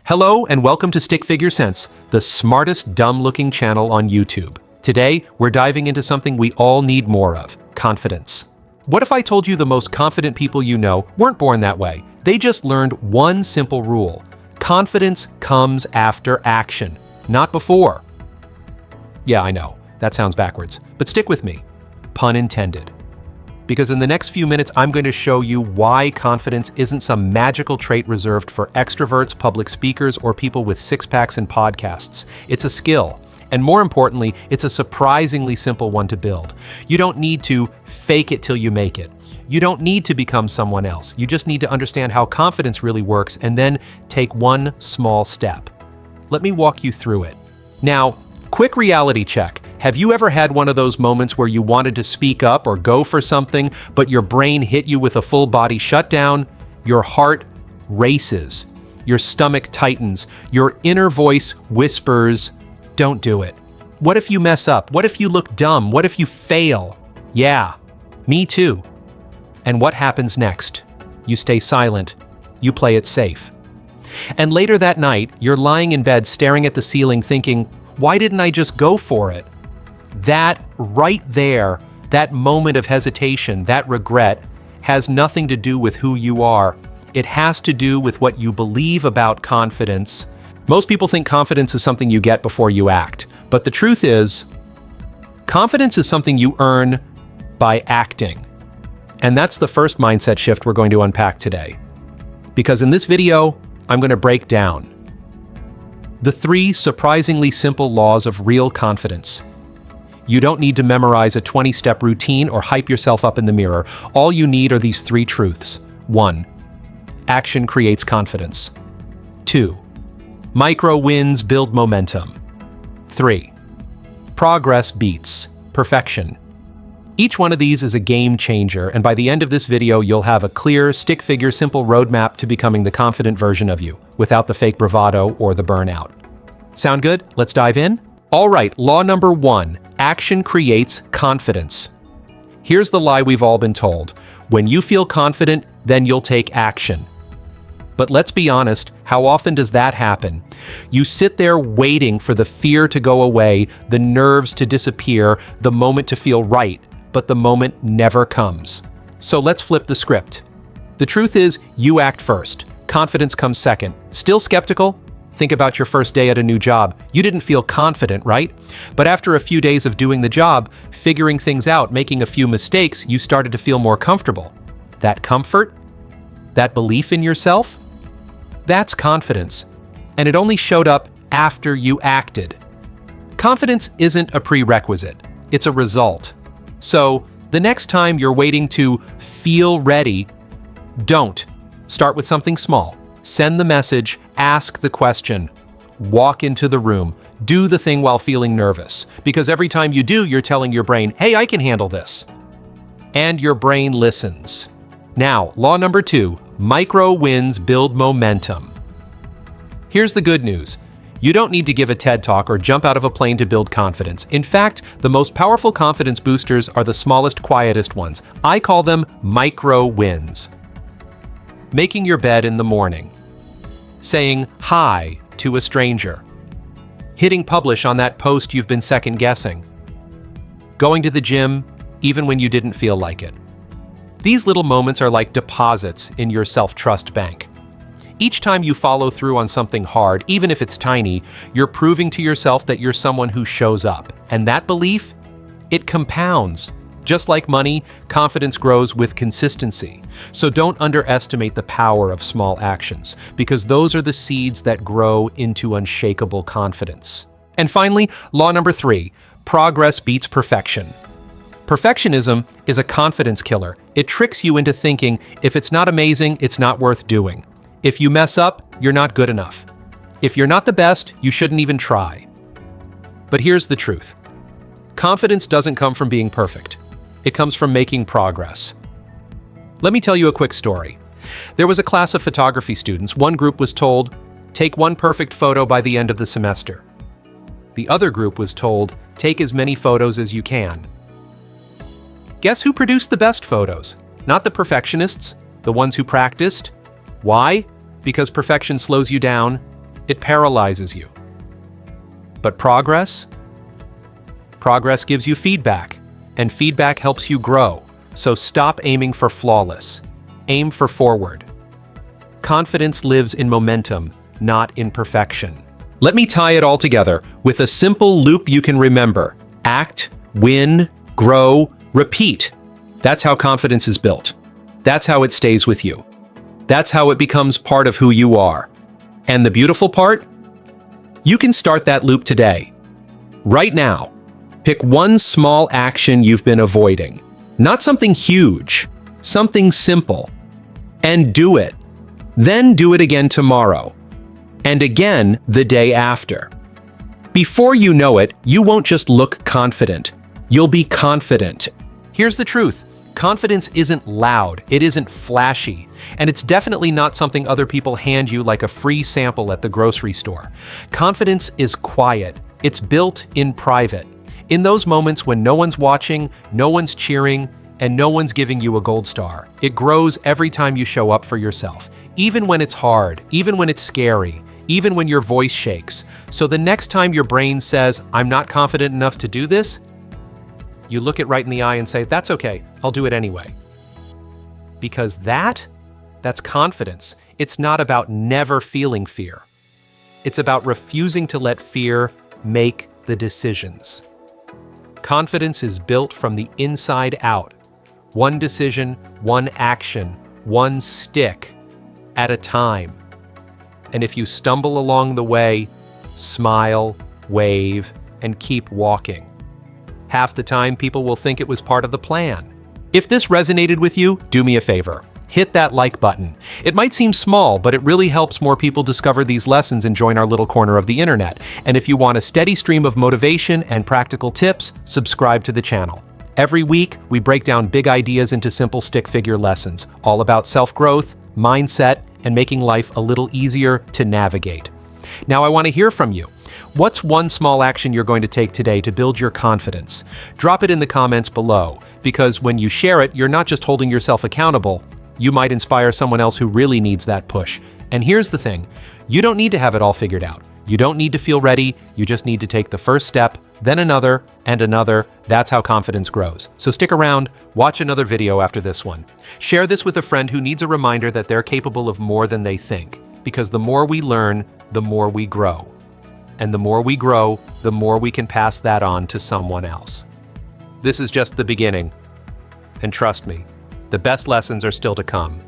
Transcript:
Hello and welcome to Stick Figure Sense, the smartest dumb-looking channel on YouTube. Today, we're diving into something we all need more of: confidence. What if I told you the most confident people you know weren't born that way? They just learned one simple rule: confidence comes after action, not before. Yeah, I know, that sounds backwards, but stick with me. Pun intended. Because in the next few minutes, I'm going to show you why confidence isn't some magical trait reserved for extroverts, public speakers, or people with six-packs and podcasts. It's a skill. And more importantly, it's a surprisingly simple one to build. You don't need to fake it till you make it. You don't need to become someone else. You just need to understand how confidence really works and then take one small step. Let me walk you through it. Now, quick reality check. Have you ever had one of those moments where you wanted to speak up or go for something, but your brain hit you with a full body shutdown? Your heart races. Your stomach tightens. Your inner voice whispers, "Don't do it." What if you mess up? What if you look dumb? What if you fail? Yeah, me too. And what happens next? You stay silent. You play it safe. And later that night, you're lying in bed staring at the ceiling thinking, why didn't I just go for it? That right there, that moment of hesitation, that regret, has nothing to do with who you are. It has to do with what you believe about confidence. Most people think confidence is something you get before you act. But the truth is, confidence is something you earn by acting. And that's the first mindset shift we're going to unpack today. Because in this video, I'm going to break down the 3 surprisingly simple laws of real confidence. You don't need to memorize a 20-step routine or hype yourself up in the mirror. All you need are these 3 truths. 1. Action creates confidence. 2. Micro wins build momentum. 3. Progress beats perfection. Each one of these is a game changer, and by the end of this video, you'll have a clear, stick-figure, simple roadmap to becoming the confident version of you, without the fake bravado or the burnout. Sound good? Let's dive in? All right, law number 1. Action creates confidence. Here's the lie we've all been told. When you feel confident, then you'll take action. But let's be honest, how often does that happen? You sit there waiting for the fear to go away, the nerves to disappear, the moment to feel right, but the moment never comes. So let's flip the script. The truth is, you act first. Confidence comes second. Still skeptical? Think about your first day at a new job. You didn't feel confident, right? But after a few days of doing the job, figuring things out, making a few mistakes, you started to feel more comfortable. That comfort? That belief in yourself? That's confidence. And it only showed up after you acted. Confidence isn't a prerequisite. It's a result. So, the next time you're waiting to feel ready, don't. Start with something small. Send the message, ask the question, walk into the room, do the thing while feeling nervous. Because every time you do, you're telling your brain, hey, I can handle this. And your brain listens. Now, law number 2, micro wins build momentum. Here's the good news. You don't need to give a TED Talk or jump out of a plane to build confidence. In fact, the most powerful confidence boosters are the smallest, quietest ones. I call them micro wins. Making your bed in the morning. Saying hi to a stranger. Hitting publish on that post you've been second-guessing. Going to the gym even when you didn't feel like it. These little moments are like deposits in your self-trust bank. Each time you follow through on something hard, even if it's tiny, you're proving to yourself that you're someone who shows up. And that belief, it compounds. Just like money, confidence grows with consistency. So don't underestimate the power of small actions, because those are the seeds that grow into unshakable confidence. And finally, law number 3, progress beats perfection. Perfectionism is a confidence killer. It tricks you into thinking, if it's not amazing, it's not worth doing. If you mess up, you're not good enough. If you're not the best, you shouldn't even try. But here's the truth. Confidence doesn't come from being perfect. It comes from making progress. Let me tell you a quick story. There was a class of photography students. One group was told, take one perfect photo by the end of the semester. The other group was told, take as many photos as you can. Guess who produced the best photos? Not the perfectionists, the ones who practiced. Why? Because perfection slows you down It paralyzes you. But progress? Progress gives you feedback, and feedback helps you grow. So stop aiming for flawless. Aim for forward. Confidence lives in momentum, not in perfection. Let me tie it all together with a simple loop you can remember. Act, win, grow, repeat. That's how confidence is built. That's how it stays with you. That's how it becomes part of who you are. And the beautiful part? You can start that loop today. Right now. Pick one small action you've been avoiding. Not something huge, something simple. And do it. Then do it again tomorrow. And again the day after. Before you know it, you won't just look confident. You'll be confident. Here's the truth. Confidence isn't loud, it isn't flashy, and it's definitely not something other people hand you like a free sample at the grocery store. Confidence is quiet. It's built in private. In those moments when no one's watching, no one's cheering, and no one's giving you a gold star. It grows every time you show up for yourself, even when it's hard, even when it's scary, even when your voice shakes. So the next time your brain says, "I'm not confident enough to do this," you look it right in the eye and say, "That's okay, I'll do it anyway." Because that's confidence. It's not about never feeling fear. It's about refusing to let fear make the decisions. Confidence is built from the inside out. One decision, one action, one stick at a time. And if you stumble along the way, smile, wave, and keep walking. Half the time, people will think it was part of the plan. If this resonated with you, do me a favor. Hit that like button. It might seem small, but it really helps more people discover these lessons and join our little corner of the internet. And if you want a steady stream of motivation and practical tips, subscribe to the channel. Every week, we break down big ideas into simple stick-figure lessons, all about self-growth, mindset, and making life a little easier to navigate. Now, I want to hear from you. What's one small action you're going to take today to build your confidence? Drop it in the comments below, because when you share it, you're not just holding yourself accountable, you might inspire someone else who really needs that push. And here's the thing, you don't need to have it all figured out. You don't need to feel ready, you just need to take the first step, then another, and another. That's how confidence grows. So stick around, watch another video after this one. Share this with a friend who needs a reminder that they're capable of more than they think. Because the more we learn, the more we grow. And the more we grow, the more we can pass that on to someone else. This is just the beginning. And trust me, the best lessons are still to come.